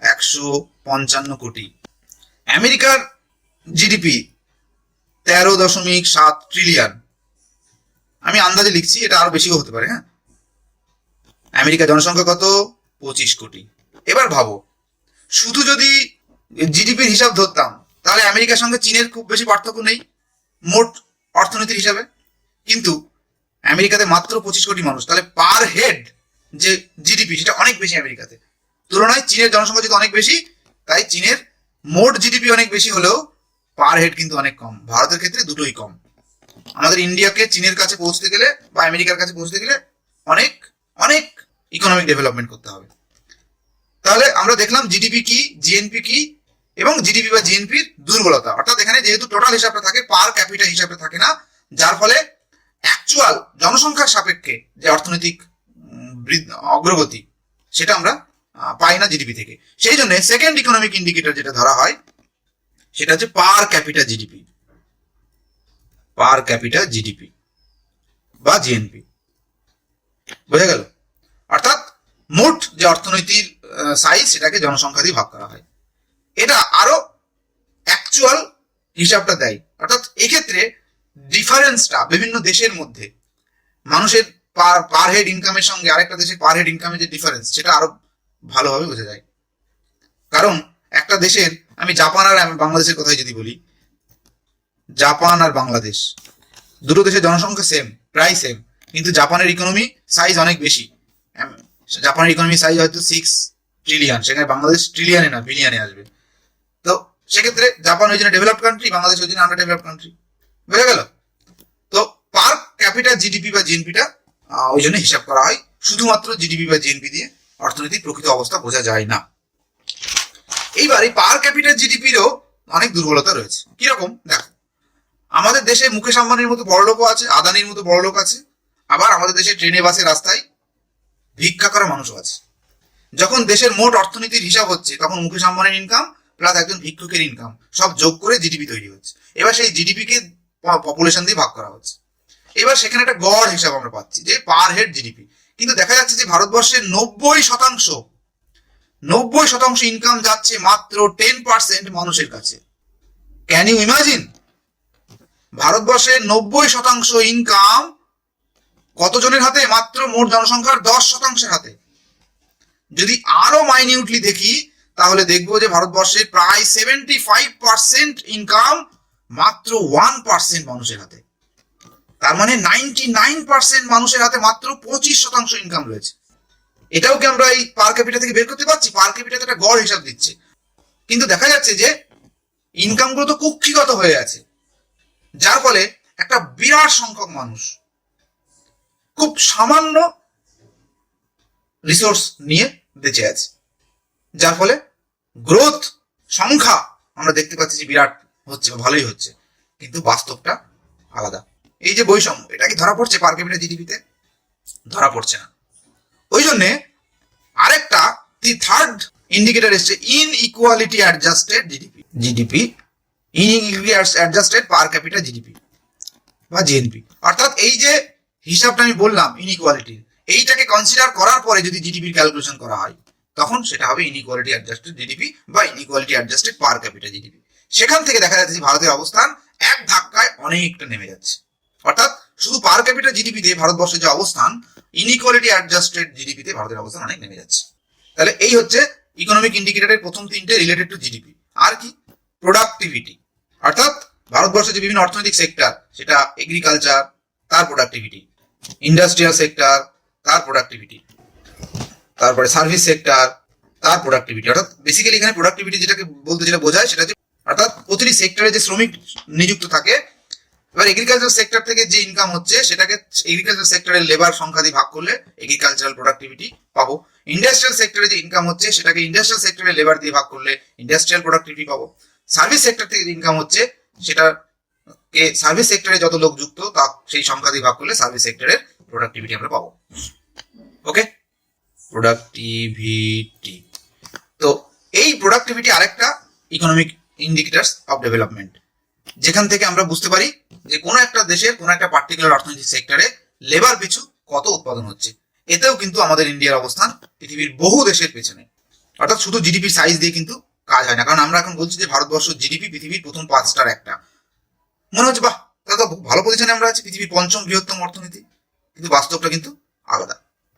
155 কোটি। আমেরিকার জিডিপি 13.7 ট্রিলিয়ন। আমি আন্দাজে লিখছি, এটা আরো বেশিও হতে পারে। হ্যাঁ, আমেরিকার জনসংখ্যা কত? 25 কোটি। এবার ভাবো, শুধু যদি জিডিপির হিসাব ধরতাম, তাহলে আমেরিকার সঙ্গে চীনের খুব বেশি পার্থক্য নেই মোট অর্থনীতির হিসাবে, কিন্তু আমেরিকাতে মাত্র 25 কোটি মানুষ, তাহলে পার হেড যে জিডিপি সেটা অনেক বেশি আমেরিকাতে তুলনায়। চীনের জনসংখ্যা যেহেতু অনেক বেশি, তাই চীনের মোট জিডিপি অনেক বেশি হলেও পার হেড কিন্তু অনেক কম। ভারতের ক্ষেত্রে দুটোই কম। আমাদের ইন্ডিয়াকে চীনের কাছে পৌঁছতে গেলে বা আমেরিকার কাছে পৌঁছতে গেলে অনেক অনেক ইকোনমিক ডেভেলপমেন্ট করতে হবে। তাহলে আমরা দেখলাম জিডিপি কি, জিএনপি কি, এবং জিডিপি বা জিএনপির দুর্বলতা, অর্থাৎ এখানে যেহেতু টোটাল হিসাবটা থাকে, পার ক্যাপিটা হিসাবে থাকে না, যার ফলে অ্যাকচুয়াল জনসংখ্যার সাপেক্ষে যে অর্থনৈতিক অগ্রগতি সেটা আমরা পাই না জিডিপি থেকে। সেই জন্য সেকেন্ড ইকোনমিক ইন্ডিকেটর যেটা ধরা হয় সেটা হচ্ছে পার ক্যাপিটা জিডিপি, পার ক্যাপিটা জিডিপি বা জিএনপি। বোঝা গেল? অর্থাৎ মোট যে অর্থনৈতিক সাইজ সেটাকে জনসংখ্যা দিয়ে ভাগ করা হয়, এটা আরো অ্যাকচুয়াল হিসাবটা দেয়। অর্থাৎ এক্ষেত্রে ডিফারেন্সটা বিভিন্ন দেশের মধ্যে মানুষের পার হেড ইনকামের সঙ্গে আরেকটা দেশের পার হেড ইনকামের যে ডিফারেন্স, সেটা আরো ভালোভাবে বোঝা যায়। কারণ একটা দেশের, আমি জাপান আর বাংলাদেশের কথাই যদি বলি, জাপান আর বাংলাদেশ দুটো দেশের জনসংখ্যা সেম, প্রায় সেম, কিন্তু জাপানের ইকোনমি সাইজ অনেক বেশি। জাপানের ইকোনমি সাইজ হয়তো 6 ট্রিলিয়ন, সেখানে বাংলাদেশ ট্রিলিয়নে না বিলিয়নে আসবে। তো সেক্ষেত্রে জাপান ওই জন্য ডেভেলপড কান্ট্রি, বাংলাদেশ ওই জন্য আন্ডার ডেভেলপড কান্ট্রি। বোঝা গেল? তো পার ক্যাপিটা জিডিপি বা জিএনপিটা ওই জন্য হিসাব করা হয়। শুধুমাত্র জিডিপি বা জিএনপি দিয়ে অর্থনীতির প্রকৃত অবস্থা বোঝা যায় না। এইবার এই পার ক্যাপিটা জিডিপিরও অনেক দুর্বলতা রয়েছে। কিরকম? দেখো, আমাদের দেশে মুকেশ আম্বানির মতো বড় লোকও আছে, আদানির মতো বড় লোক আছে, আবার আমাদের দেশে ট্রেনে বাসে রাস্তায় ভিক্ষা করা মানুষও আছে। যখন দেশের মোট অর্থনীতির হিসাব হচ্ছে, তখন মুকেশ আম্বানির ইনকাম প্লাস একজন ভিক্ষুকের ইনকাম সব যোগ করে জিডিপি তৈরি হচ্ছে। এবার সেই জিডিপিকে পপুলেশন দিয়ে ভাগ করা হচ্ছে। এবার সেখানে একটা গড় হিসাব আমরা পাচ্ছি যে পার হেড জিডিপি, কিন্তু দেখা যাচ্ছে যে ভারতবর্ষের 90% ইনকাম যাচ্ছে মাত্র 10% মানুষের কাছে। Can you imagine? ভারতবর্ষের 90% ইনকাম কতজনের হাতে? মাত্র মোট জনসংখ্যার 10% হাতে। যদি আরো মাইনিউটলি দেখি তাহলে দেখবো যে ভারতবর্ষের প্রায় 75% ইনকাম মাত্র 1% মানুষের হাতে। তার মানে 99% মানুষের হাতে মাত্র 25% ইনকাম রয়েছে। এটাও কি আমরা এই পার ক্যাপিটা থেকে বের করতে পারছি? পার ক্যাপিটা একটা গড় হিসাব দিচ্ছে, কিন্তু দেখা যাচ্ছে যে ইনকাম গুলো তো কুক্ষিগত হয়ে আছে, যার ফলে একটা বিরাট সংখ্যক মানুষ খুব সামান্য রিসোর্স নিয়ে বেঁচে আছে, যার ফলে গ্রোথ সংখ্যা আমরা দেখতে পাচ্ছি যে বিরাট হচ্ছে বা ভালোই হচ্ছে, কিন্তু বাস্তবটা আলাদা। এই যে বৈষম্য, এটা কি ধরা পড়ছে পার ক্যাপিটা জিডিপিতে? ধরা পড়ছে না। ওই জন্যে আরেকটা থার্ড ইন্ডিকেটর এসছে inequality adjusted GDP. GDP inequality adjusted পার ক্যাপিটা জিডিপি বা জিএনপি। অর্থাৎ এই যে হিসাবটা আমি বললাম ইনইকুয়ালিটির, এইটাকে কনসিডার করার পরে যদি জিডিপির ক্যালকুলেশন করা হয় তখন সেটা হবে ইনইকুয়ালিটি অ্যাডজাস্টেড জিডিপি বা ইনইকুয়ালিটি অ্যাডজাস্টেড পার ক্যাপিটা জিডিপি। সেখান থেকে দেখা যাচ্ছে যে ভারতের অবস্থান এক ধাক্কায় অনেকটা নেমে যাচ্ছে। অর্থাৎ শুধু পার ক্যাপিটা জিডিপিতে ভারতবর্ষের যে অবস্থান, ইনইকুয়ালিটি অ্যাডজাস্টেড জিডিপিতে ভারতের অবস্থান অনেক নেমে যাচ্ছে। তাহলে এই হচ্ছে ইকোনমিক ইন্ডিকেটরের প্রথম তিনটে রিলেটেড টু জিডিপি। আর কি? প্রোডাক্টিভিটি। অর্থাৎ ভারতবর্ষের যে বিভিন্ন অর্থনৈতিক সেক্টর, সেটা এগ্রিকালচার তার প্রোডাক্টিভিটি, ইন্ডাস্ট্রিয়াল সেক্টর তার প্রোডাক্টিভিটি, তারপরে সার্ভিস সেক্টর তার প্রোডাক্টিভিটি। অর্থাৎ বেসিক্যালি এখানে প্রোডাক্টিভিটি যেটাকে বলতে যেটা বোঝায় সেটা হচ্ছে অর্থাৎ প্রতিটি সেক্টরে যে শ্রমিক নিযুক্ত থাকে, এবার এগ্রিকালচার সেক্টর থেকে যে ইনকাম হচ্ছে সেটাকে এগ্রিকালচার সেক্টরের লেবার সংখ্যা দিয়ে ভাগ করলে এগ্রিকালচারাল প্রোডাক্টিভিটি পাবো। ইন্ডাস্ট্রিয়াল সেক্টরে যে ইনকাম হচ্ছে সেটাকে ইন্ডাস্ট্রিয়াল সেক্টরের লেবার দিয়ে ভাগ করলে ইন্ডাস্ট্রিয়াল প্রোডাক্টিভিটি পাবো। সার্ভিস সেক্টর থেকে ইনকাম হচ্ছে সেটাকে সার্ভিস সেক্টরে যত লোক যুক্ত তা সেই সংখ্যা দিয়ে ভাগ করলে সার্ভিস সেক্টরের প্রোডাক্টিভিটি আমরা পাবো। ওকে, প্রোডাক্টিভিটি। তো এই প্রোডাক্টিভিটি আরেকটা ইকোনমিক ইন্ডিকেটরস অফ ডেভেলপমেন্ট, যেখান থেকে আমরা বুঝতে পারি যে কোনো একটা দেশের কোনো একটা পার্টিকুলার অর্থনৈতিক সেক্টরে লেবার পিছু কত উৎপাদন হচ্ছে। এতেও কিন্তু আমাদের ইন্ডিয়ার অবস্থান পৃথিবীর বহু দেশের পেছনে। অর্থাৎ শুধু জিডিপির সাইজ দিয়ে কিন্তু কাজ হয় না, কারণ আমরা এখন বলছি যে ভারতবর্ষ জিডিপি পৃথিবীর প্রথম 5টার একটা, মনে হচ্ছে বাহ তাহলে তো ভালো পজিশনে আমরা আছি, পৃথিবীর 5ম বৃহত্তম অর্থনীতি, কিন্তু বাস্তবটা কিন্তু আলাদা।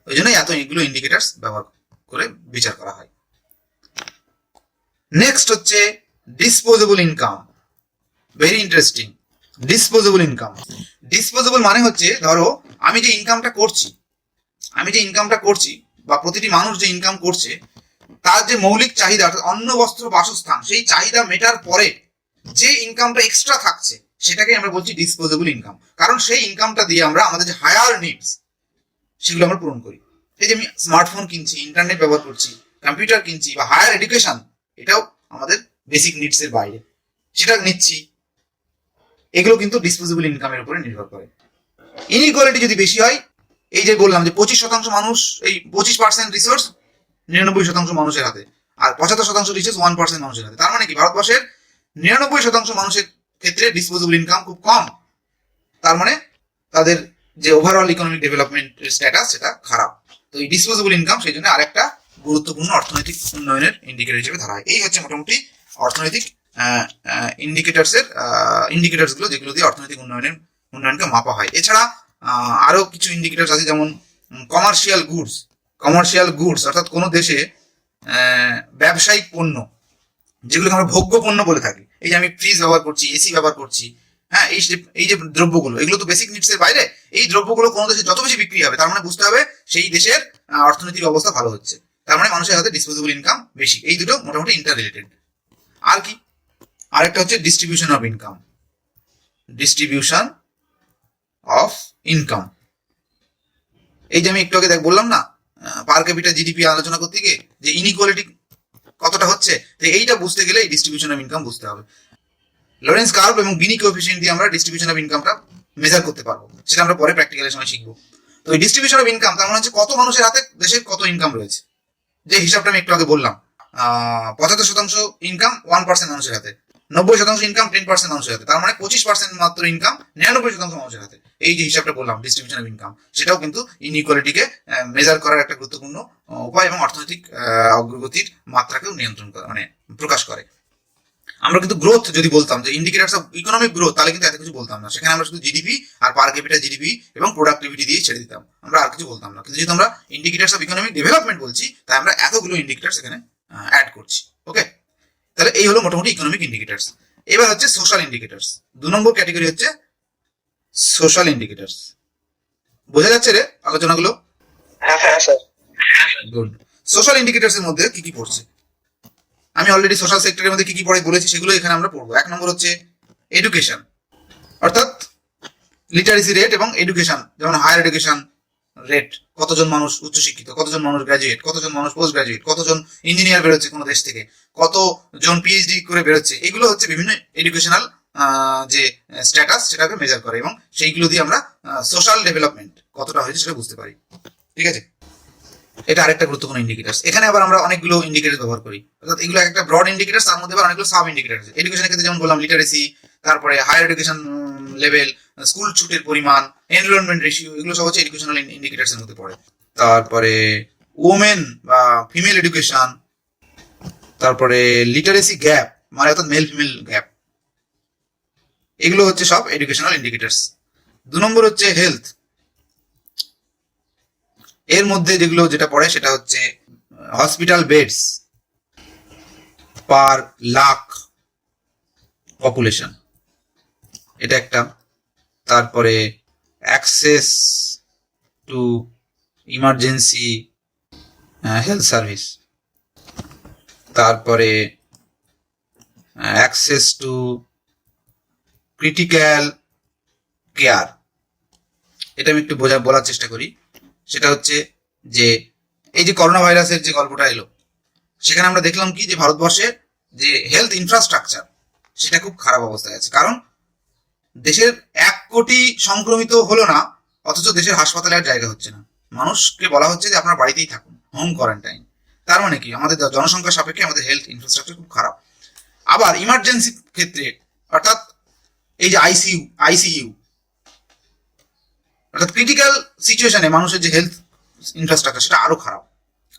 ওই জন্যই এত এগুলো ইন্ডিকেটার্স ব্যবহার করে বিচার করা হয়। নেক্সট হচ্ছে disposable income. Very interesting. Disposable income. Disposable মানে হচ্ছে ধরো আমি যে ইনকামটা করছি বা প্রতিটি মানুষ যে ইনকাম করছে তার যে মৌলিক চাহিদা অর্থাৎ অন্ন বস্ত্র বাসস্থান, সেই চাহিদা মেটার পরে যে ইনকামটা এক্সট্রা থাকছে সেটাকে আমরা বলছি ডিসপোজেবল ইনকাম। কারণ সেই ইনকামটা দিয়ে আমরা আমাদের যে হায়ার নিডস সেগুলো আমরা পূরণ করি। এই যে আমি স্মার্টফোন কিনছি, ইন্টারনেট ব্যবহার করছি, কম্পিউটার কিনছি বা হায়ার এডুকেশন, এটাও আমাদের বেসিক নিডস এর বাইরে, সেটা নিচ্ছি। এগুলো কিন্তু ডিসপোজেবল ইনকামের উপরে নির্ভর করে। ইনইকুয়ালিটি যদি বেশি হয়, এই যে বললাম যে 25% মানুষ, এই 25% রিসোর্স 99% মানুষের হাতে, আর 75% রিসোর্স 1% মানুষের হাতে। তার মানে কি ভারতবর্ষের 99% মানুষের ক্ষেত্রে ডিসপোজেবল ইনকাম খুব কম। তার মানে তাদের যে ওভারঅল ইকোনমিক ডেভেলপমেন্ট স্ট্যাটাস সেটা খারাপ। তো এই ডিসপোজেবল ইনকাম সেই জন্য আরেকটা গুরুত্বপূর্ণ অর্থনৈতিক উন্নয়নের ইন্ডিকেটর হিসেবে ধরা হয়। এই হচ্ছে মোটামুটি অর্থনৈতিক ইন্ডিকেটরস গুলো যেগুলো দিয়ে অর্থনৈতিক উন্নয়নকে মাপা হয়। এছাড়া আরো কিছু ইন্ডিকেটরস আছে, যেমন কমার্শিয়াল গুডস অর্থাৎ কোনো দেশে ব্যবসায়িক পণ্য, যেগুলোকে আমরা ভোগ্য পণ্য বলে থাকি। এই যে আমি ফ্রিজ ব্যবহার করছি, এসি ব্যবহার করছি, হ্যাঁ, এই যে দ্রব্যগুলো, এগুলো তো বেসিক নিডস এর বাইরে। এই দ্রব্যগুলো কোনো দেশে যত বেশি বিক্রি হবে তার মানে বুঝতে হবে সেই দেশের অর্থনৈতিক অবস্থা ভালো হচ্ছে, তার মানে মানুষের হাতে ডিসপোজেবল ইনকাম বেশি। এই দুটো মোটামুটি ইন্টার রিলেটেড। আর কি? আরেকটা হচ্ছে distribution of income. Distribution of income, এই যে আমি একটু আগে বললাম না পার ক্যাপিটা জিডিপি আলোচনা করতে গিয়ে যে ইনইকুয়ালিটি কতটা হচ্ছে, তো এইটা বুঝতে গেলে এই ডিস্ট্রিবিউশন অফ ইনকাম বুঝতে হবে। লরেন্স কার্ভ এবং গিনি কোএফিসিয়েন্ট দিয়ে আমরা ডিস্ট্রিবিউশন অফ ইনকামটা মেজার করতে পারবো, সেটা আমরা পরে প্র্যাকটিক্যালের সময় শিখবো। তো এই ডিস্ট্রিবিউশন অফ ইনকাম তার মানে হচ্ছে কত মানুষের হাতে দেশের কত ইনকাম রয়েছে। যে হিসাবটা আমি একটু আগে বললাম, 75% ইনকাম 1% মানুষের হাতে, 90% ইনকাম 10% মানুষের হাতে, তার মানে 25% মাত্র ইনকাম 99% মানুষের হাতে। এই যে হিসাবটা বললাম ডিস্ট্রিবিউশন অফ ইনকাম, সেটাও কিন্তু ইনইকুয়ালিটিকে মেজার করার একটা গুরুত্বপূর্ণ উপায় এবং অর্থনৈতিক অগ্রগতির মাত্রাকেও নিয়ন্ত্রণ করে, মানে প্রকাশ করে। আমরা কিন্তু গ্রোথ যদি বলতাম যে ইন্ডিকেটার্স অফ ইকোনমিক গ্রোথ, তাহলে কিন্তু এত কিছু বলতাম না। সেখানে আমরা শুধু জিডিপি আর পার ক্যাপিটা জিডিপি এবং প্রোডাক্টিভিটি দিয়ে ছেড়ে দিতাম, আমরা আর কিছু বলতাম না। কিন্তু যেহেতু আমরা ইন্ডিকেটার্স অফ ইকোনমিক ডেভেলপমেন্ট বলছি, তাই আমরা এতগুলো ইন্ডিকেটার্স এখানে অ্যাড করছি। ওকে, তাহলে এই হলো মোটামুটি ইকোনমিক ইন্ডিকেটার্স। এবার হচ্ছে সোশ্যাল ইন্ডিকেটার্স। 2 নম্বর ক্যাটাগরি হচ্ছে সোশ্যাল ইন্ডিকেটার্স। বোঝা যাচ্ছে রে আলোচনাগুলো? হ্যাঁ হ্যাঁ স্যার। গুড। সোশ্যাল ইন্ডিকেটার্স এর মধ্যে কি কি পড়ছে? আমি অলরেডি সোশ্যাল সেক্টরের মধ্যে কি কি পড়ে বলেছি, সেগুলো এখানে আমরা পড়বো। 1 নম্বর হচ্ছে এডুকেশন, অর্থাৎ লিটারেসি রেট এবং এডুকেশন, যেমন হায়ার এডুকেশন রেট, কতজন মানুষ উচ্চশিক্ষিত, কতজন মানুষ গ্রাজুয়েট, কতজন মানুষ পোস্ট গ্রাজুয়েট, কতজন ইঞ্জিনিয়ার বেরোচ্ছে কোনো দেশ থেকে, কতজন পিএইচডি করে বেরোচ্ছে। এগুলো হচ্ছে বিভিন্ন এডুকেশনাল যে স্ট্যাটাস সেটাকে মেজার করে, এবং সেইগুলো দিয়ে আমরা সোশ্যাল ডেভেলপমেন্ট কতটা হয়েছে সেটা বুঝতে পারি। ঠিক আছে, এটা আরেকটা গুরুত্বপূর্ণ ইন্ডিকেটার্স। এখানে আবার আমরা অনেকগুলো ইন্ডিকেটার ব্যবহার করি, অর্থাৎ এগুলো একটা ব্রড ইন্ডিকেটার্স, তার মধ্যে আবার অনেকগুলো সাব ইন্ডিকেটার আছে। এডুকেশনের ক্ষেত্রে যেমন বললাম লিটারেসি, তারপরে হায়ার এডুকেশন লেভেল, স্কুল ছুটের পরিমাণ, এনরোলমেন্ট রেশিও, এগুলো সব হচ্ছে এডুকেশনাল ইন্ডিকেটার্স এর মধ্যে পড়ে। তারপরে ওমেন বা ফিমেল এডুকেশন, তারপরে লিটারেসি গ্যাপ, মানে অর্থাৎ মেল ফিমেল গ্যাপ, এগুলো হচ্ছে সব এডুকেশনাল ইন্ডিকেটার্স। 2 নম্বর হচ্ছে হেলথ। এর মধ্যে যেটা পড়ে সেটা হচ্ছে হসপিটাল বেডস পার লাখ পপুলেশন, এটা একটা। তারপরে access to emergency health service, তারপরে অ্যাক্সেস টু ক্রিটিক্যাল কেয়ার। এটা আমি একটু বলার চেষ্টা করি। সেটা হচ্ছে যে এই যে করোনা ভাইরাসের যে গল্পটা এলো, সেখানে আমরা দেখলাম কি যে ভারতবর্ষের যে হেলথ ইনফ্রাস্ট্রাকচার সেটা খুব খারাপ অবস্থায় আছে। কারণ দেশের 1 কোটি সংক্রমিত হলো না, অথচ দেশের হাসপাতালে আর জায়গা হচ্ছে না। মানুষকে বলা হচ্ছে যে আপনার বাড়িতেই থাকুন, হোম কোয়ারেন্টাইন। তার মানে কি আমাদের জনসংখ্যার সাপেক্ষে আমাদের হেলথ ইনফ্রাস্ট্রাকচার খুব খারাপ। আবার ইমার্জেন্সি ক্ষেত্রে, অর্থাৎ এই যে আইসিইউ অর্থাৎ ক্রিটিক্যাল সিচুয়েশনে মানুষের যে হেলথ ইনফ্রাস্ট্রাকচার সেটা আরো খারাপ।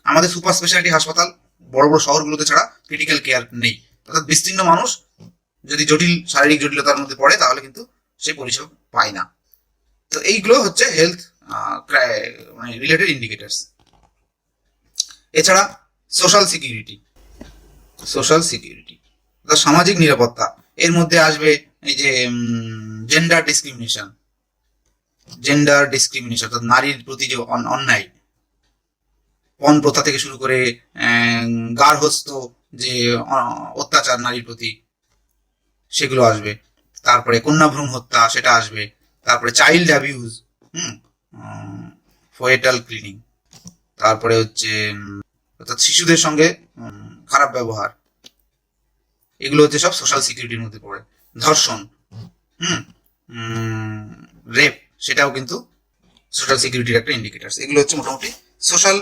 আমাদের সুপার স্পেশালিটি হাসপাতাল বড় বড় শহরগুলোতে ছাড়া ক্রিটিক্যাল কেয়ার নেই, অর্থাৎ বিস্তীর্ণ মানুষ যদি শারীরিক জটিলতার মধ্যে পড়ে তাহলে কিন্তু সেই পরিষেবা পায় না। তো এইগুলো হচ্ছে হেলথ মানে রিলেটেড ইন্ডিকেটার্স। এছাড়া সোশ্যাল সিকিউরিটি অর্থাৎ সামাজিক নিরাপত্তা, এর মধ্যে আসবে এই যে জেন্ডার ডিসক্রিমিনেশন অর্থাৎ নারীর প্রতি যে অন্যায়, পণ প্রথা থেকে শুরু করে গার্হস্থ্য যে অত্যাচার নারীর প্রতি, সেগুলো আসবে। তারপরে কন্যা ভ্রূণ হত্যা সেটা আসবে। তারপরে চাইল্ড অ্যাবিউজ, ফয়েটাল ক্লিনিং, তারপরে হচ্ছে অর্থাৎ শিশুদের সঙ্গে খারাপ ব্যবহার, এগুলো হচ্ছে সব সোশ্যাল সিকিউরিটির মধ্যে পড়ে। ধর্ষণ, রেপ, সেটাও কিন্তু সোশ্যাল সিকিউরিটির একটা ইন্ডিকেটার্স। এগুলো হচ্ছে মোটামুটি সোশ্যাল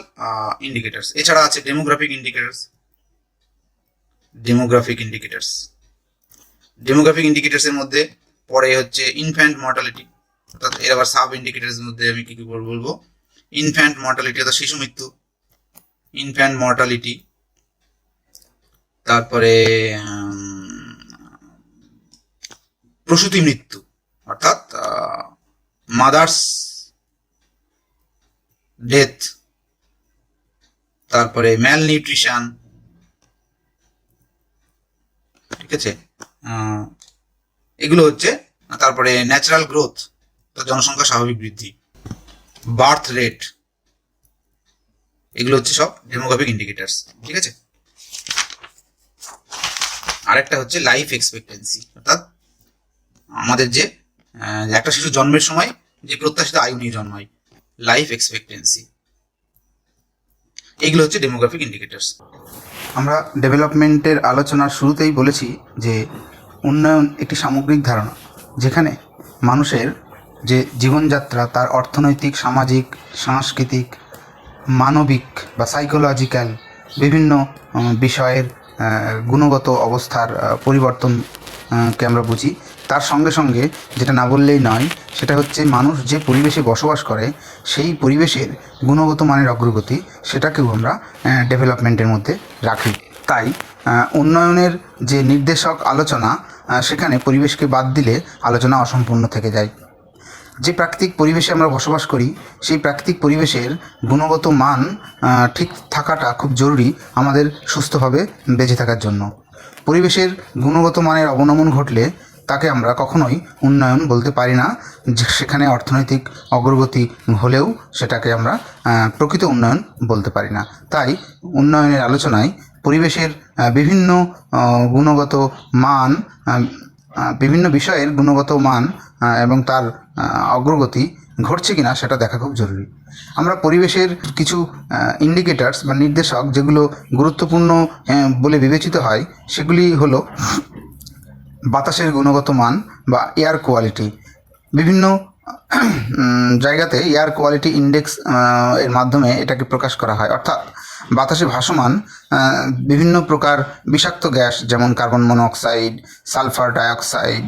ইন্ডিকেটার্স। এছাড়া আছে ডেমোগ্রাফিক ইন্ডিকেটার্স এর মধ্যে পড়ে হচ্ছে ইনফ্যান্ট মর্টালিটি, অর্থাৎ এর আবার সাব ইন্ডিকেটার্স এর মধ্যে আমি কি কি বলবো, ইনফ্যান্ট মর্টালিটি অর্থাৎ শিশু মৃত্যু, ইনফ্যান্ট মর্টালিটি, তারপরে প্রসূতি মৃত্যু অর্থাৎ মাদার্স ডেথ, তারপরে ম্যাল নিউট্রিশন, ঠিক আছে, এগুলো হচ্ছে। তারপরে ন্যাচারাল গ্রোথ, জনসংখ্যা স্বাভাবিক বৃদ্ধি, বার্থ রেট, এগুলো হচ্ছে সব ডেমোগ্রাফিক ইন্ডিকেটার্স। ঠিক আছে, আরেকটা হচ্ছে লাইফ এক্সপেক্টেন্সি, অর্থাৎ আমাদের যে একটা শিশু জন্মের সময় যে প্রত্যাশিত আয়ু নিয়ে জন্মায়, লাইফ এক্সপেক্টেন্সি, এগুলো হচ্ছে ডেমোগ্রাফিক ইন্ডিকেটার্স। আমরা ডেভেলপমেন্টের আলোচনার শুরুতেই বলেছি যে উন্নয়ন একটি সামগ্রিক ধারণা, যেখানে মানুষের যে জীবনযাত্রা তার অর্থনৈতিক, সামাজিক, সাংস্কৃতিক, মানবিক বা সাইকোলজিক্যাল বিভিন্ন বিষয়ের গুণগত অবস্থার পরিবর্তনকে আমরা বুঝি। তার সঙ্গে সঙ্গে যেটা না বললেই নয়, সেটা হচ্ছে মানুষ যে পরিবেশে বসবাস করে সেই পরিবেশের গুণগত মানের অগ্রগতি, সেটাকেও আমরা ডেভেলপমেন্টের মধ্যে রাখি। তাই উন্নয়নের যে নির্দেশক আলোচনা, সেখানে পরিবেশকে বাদ দিলে আলোচনা অসম্পূর্ণ থেকে যায়। যে প্রাকৃতিক পরিবেশে আমরা বসবাস করি, সেই প্রাকৃতিক পরিবেশের গুণগত মান ঠিক থাকাটা খুব জরুরি আমাদের সুস্থভাবে বেঁচে থাকার জন্য। পরিবেশের গুণগত মানের অবনমন ঘটলে তাকে আমরা কখনোই উন্নয়ন বলতে পারি না। সেখানে অর্থনৈতিক অগ্রগতি হলেও সেটাকে আমরা প্রকৃত উন্নয়ন বলতে পারি না। তাই উন্নয়নের আলোচনায় পরিবেশের বিভিন্ন গুণগত মান, বিভিন্ন বিষয়ের গুণগত মান এবং তার অগ্রগতি ঘটছে কিনা সেটা দেখা খুব জরুরি। আমরা পরিবেশের কিছু ইন্ডিকেটার্স বা নির্দেশক যেগুলো গুরুত্বপূর্ণ বলে বিবেচিত হয়, সেগুলি হলো বাতাসের গুণগত মান বা এয়ার কোয়ালিটি। বিভিন্ন জায়গাতে এয়ার কোয়ালিটি ইন্ডেক্স এর মাধ্যমে এটাকে প্রকাশ করা হয়। অর্থাৎ বাতাসে ভাসমান বিভিন্ন প্রকার বিষাক্ত গ্যাস, যেমন কার্বন মনোক্সাইড, সালফার ডাইঅক্সাইড,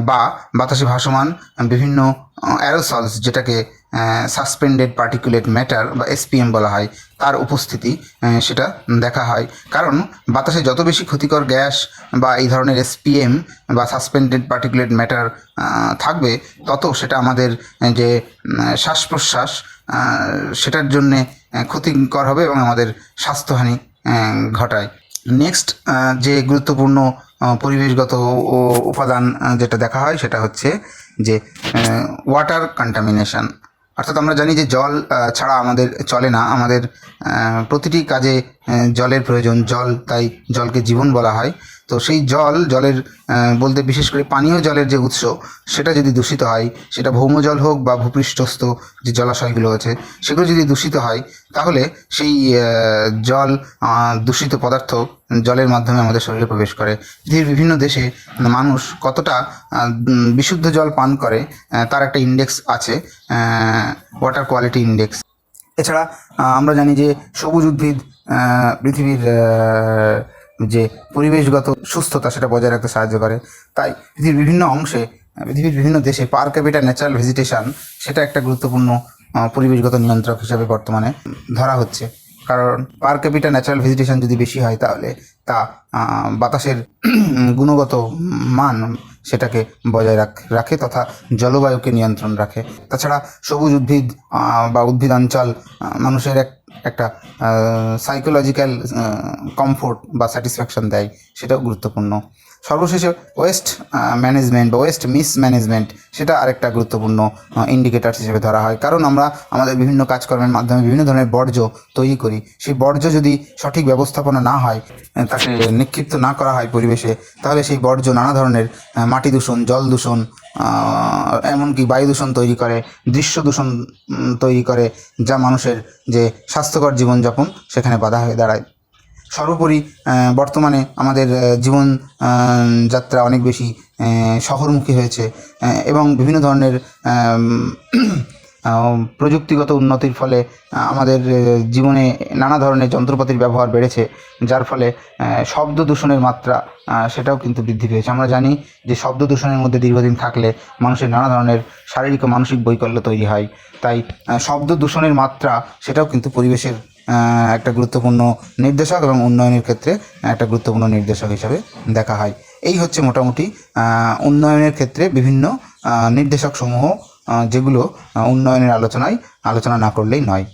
বা বাতাসে ভাসমান বিভিন্ন অ্যারোসলস, যেটাকে সাসপেন্ডেড পার্টিকুলেট ম্যাটার বা এসপিএম বলা হয়, তার উপস্থিতি সেটা দেখা হয়। কারণ বাতাসে যত বেশি ক্ষতিকর গ্যাস বা এই ধরনের এসপিএম বা সাসপেন্ডেড পার্টিকুলেট ম্যাটার থাকবে, তত সেটা আমাদের যে শ্বাস প্রশ্বাস সেটার জন্যে ক্ষতিকর হবে এবং আমাদের স্বাস্থ্যহানি ঘটায়। নেক্সট যে গুরুত্বপূর্ণ পরিবেশগত উপাদান যেটা দেখা হয়, সেটা হচ্ছে যে ওয়াটার কন্টামিনেশন। অর্থাৎ আমরা জানি যে জল ছাড়া আমাদের চলে না, আমাদের প্রতিটি কাজে জলের প্রয়োজন। তাই জলকে জীবন বলা হয়। তো সেই জলের বলতে বিশেষ করে পানীয় জলের যে উৎস, সেটা যদি দূষিত হয়, সেটা ভৌম জল হোক বা ভূপৃষ্ঠস্থ যে জলাশয়গুলো আছে সেগুলো যদি দূষিত হয়, তাহলে সেই জল দূষিত পদার্থ জলের মাধ্যমে আমাদের শরীরে প্রবেশ করে। পৃথিবীর বিভিন্ন দেশে মানুষ কতটা বিশুদ্ধ জল পান করে তার একটা ইন্ডেক্স আছে, ওয়াটার কোয়ালিটি ইন্ডেক্স। এছাড়া আমরা জানি যে সবুজ উদ্ভিদ পৃথিবীর যে পরিবেশগত সুস্থতা সেটা বজায় রাখতে সাহায্য করে। তাই পৃথিবীর বিভিন্ন অংশে, পৃথিবীর বিভিন্ন দেশে পার ক্যাপিটা ন্যাচারাল ভেজিটেশন সেটা একটা গুরুত্বপূর্ণ পরিবেশগত নিয়ন্ত্রক হিসাবে বর্তমানে ধরা হচ্ছে। কারণ পার ক্যাপিটা ন্যাচারাল ভেজিটেশন যদি বেশি হয়, তাহলে তা বাতাসের গুণগত মান সেটাকে বজায় রাখে তথা জলবায়ুকে নিয়ন্ত্রণ রাখে। তাছাড়া সবুজ উদ্ভিদ বা উদ্ভিদাঞ্চল মানুষের একটা সাইকোলজিক্যাল কমফোর্ট বা স্যাটিসফ্যাকশন দেয়, সেটাও গুরুত্বপূর্ণ। সর্বশেষে ওয়েস্ট ম্যানেজমেন্ট বা ওয়েস্ট মিসম্যানেজমেন্ট সেটা আরেকটা গুরুত্বপূর্ণ ইন্ডিকেটার্স হিসেবে ধরা হয়। কারণ আমরা আমাদের বিভিন্ন কাজকর্মের মাধ্যমে বিভিন্ন ধরনের বর্জ্য তৈরি করি। সেই বর্জ্য যদি সঠিক ব্যবস্থাপনা না হয়, তাকে নিক্ষিপ্ত না করা হয় পরিবেশে, তাহলে সেই বর্জ্য নানা ধরনের মাটি দূষণ, জল দূষণ, এমনকি বায়ু দূষণ তৈরি করে, দৃশ্য দূষণ তৈরি করে, যা মানুষের যে স্বাস্থ্যকর জীবনযাপন সেখানে বাধা হয়ে দাঁড়ায়। সর্বোপরি বর্তমানে আমাদের জীবন যাত্রা অনেক বেশি শহরমুখী হয়েছে এবং বিভিন্ন ধরনের প্রযুক্তিগত উন্নতির ফলে আমাদের জীবনে নানা ধরনের যন্ত্রপাতির ব্যবহার বেড়েছে, যার ফলে শব্দ দূষণের মাত্রা সেটাও কিন্তু বৃদ্ধি পেয়েছে। আমরা জানি যে শব্দ দূষণের মধ্যে দীর্ঘদিন থাকলে মানুষের নানা ধরনের শারীরিক ও মানসিক বৈকল্য তৈরি হয়। তাই শব্দ দূষণের মাত্রা সেটাও কিন্তু পরিবেশের একটা গুরুত্বপূর্ণ নির্দেশক এবং উন্নয়নের ক্ষেত্রে একটা গুরুত্বপূর্ণ নির্দেশক হিসাবে দেখা হয়। এই হচ্ছে মোটামুটি উন্নয়নের ক্ষেত্রে বিভিন্ন নির্দেশক সমূহ, যেগুলো উন্নয়নের আলোচনা না করলেই নয়।